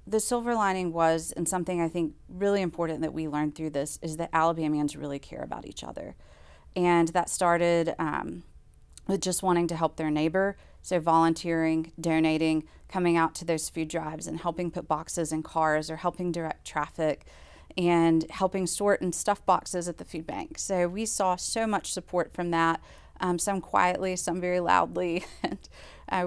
the silver lining was, and something I think really important that we learned through this, is that Alabamians really care about each other. And that started with just wanting to help their neighbor. So volunteering, donating, coming out to those food drives and helping put boxes in cars or helping direct traffic and helping sort and stuff boxes at the food bank. So we saw so much support from that, some quietly, some very loudly. And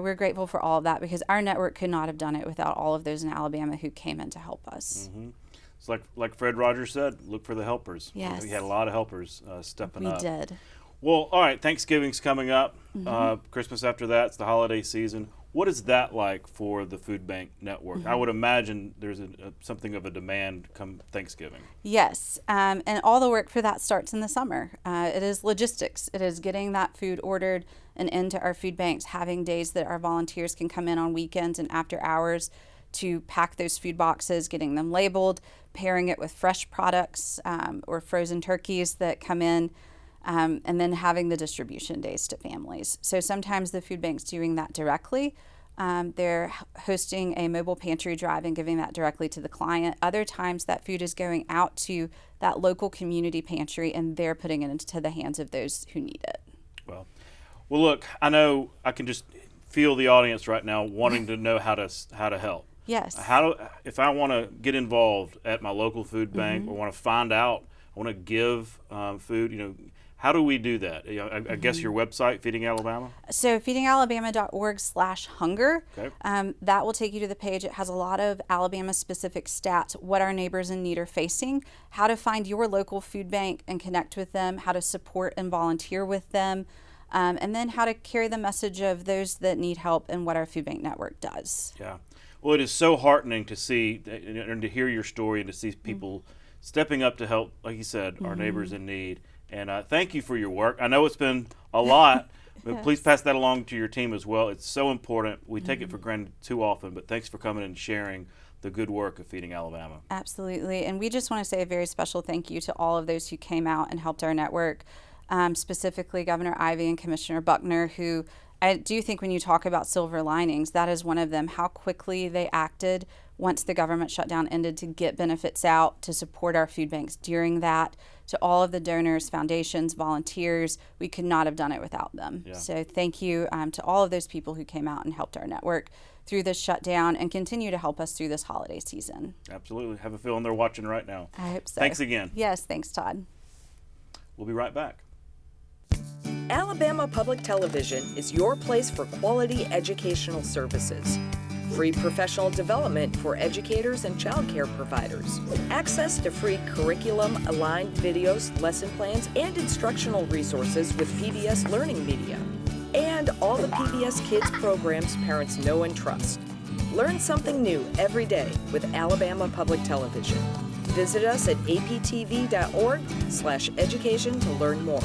we're grateful for all of that because our network could not have done it without all of those in Alabama who came in to help us. It's like Fred Rogers said, look for the helpers. Yes. We had a lot of helpers stepping up. We did. Well, all right, Thanksgiving's coming up. Christmas after that, it's the holiday season. What is that like for the Food Bank Network? I would imagine there's something of a demand come Thanksgiving. Yes, and all the work for that starts in the summer. It is logistics. It is getting that food ordered and into our food banks, having days that our volunteers can come in on weekends and after hours to pack those food boxes, getting them labeled, pairing it with fresh products or frozen turkeys that come in. And then having the distribution days to families. So sometimes the food bank's doing that directly. They're hosting a mobile pantry drive and giving that directly to the client. Other times that food is going out to that local community pantry and they're putting it into the hands of those who need it. Well, look, I know I can just feel the audience right now wanting to know how to help. Yes. If I want to get involved at my local food bank or want to find out, I want to give food, how do we do that? I guess your website, Feeding Alabama? So feedingalabama.org/hunger. Okay. That will take you to the page. It has a lot of Alabama-specific stats, what our neighbors in need are facing, how to find your local food bank and connect with them, how to support and volunteer with them, and then how to carry the message of those that need help and what our food bank network does. Yeah. Well, it is so heartening to see and to hear your story and to see people stepping up to help, like you said, our neighbors in need. And thank you for your work. I know it's been a lot, but please pass that along to your team as well. It's so important. We take it for granted too often, but thanks for coming and sharing the good work of Feeding Alabama. Absolutely. And we just want to say a very special thank you to all of those who came out and helped our network, specifically Governor Ivey and Commissioner Buckner, who I do think when you talk about silver linings, that is one of them, how quickly they acted once the government shutdown ended to get benefits out, to support our food banks during that, to all of the donors, foundations, volunteers. We could not have done it without them. Yeah. So thank you to all of those people who came out and helped our network through this shutdown and continue to help us through this holiday season. Absolutely. Have a feeling they're watching right now. I hope so. Thanks again. Yes, thanks, Todd. We'll be right back. Alabama Public Television is your place for quality educational services. Free professional development for educators and child care providers. Access to free curriculum-aligned videos, lesson plans, and instructional resources with PBS Learning Media. And all the PBS Kids programs parents know and trust. Learn something new every day with Alabama Public Television. Visit us at aptv.org/education to learn more.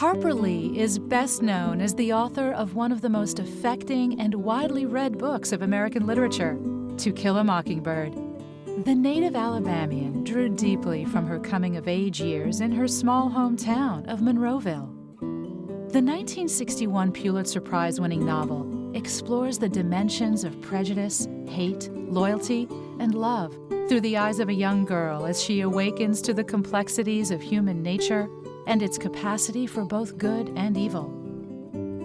Harper Lee is best known as the author of one of the most affecting and widely read books of American literature, To Kill a Mockingbird. The native Alabamian drew deeply from her coming-of-age years in her small hometown of Monroeville. The 1961 Pulitzer Prize-winning novel explores the dimensions of prejudice, hate, loyalty, and love through the eyes of a young girl as she awakens to the complexities of human nature and its capacity for both good and evil.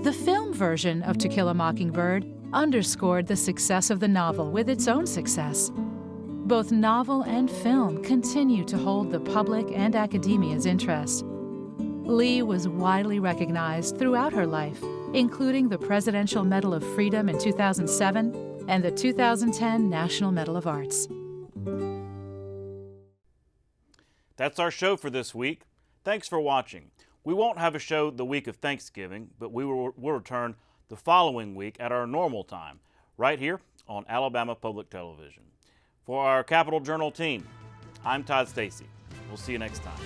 The film version of To Kill a Mockingbird underscored the success of the novel with its own success. Both novel and film continue to hold the public and academia's interest. Lee was widely recognized throughout her life, including the Presidential Medal of Freedom in 2007 and the 2010 National Medal of Arts. That's our show for this week. Thanks for watching. We won't have a show the week of Thanksgiving, but we'll return the following week at our normal time, right here on Alabama Public Television. For our Capital Journal team, I'm Todd Stacy. We'll see you next time.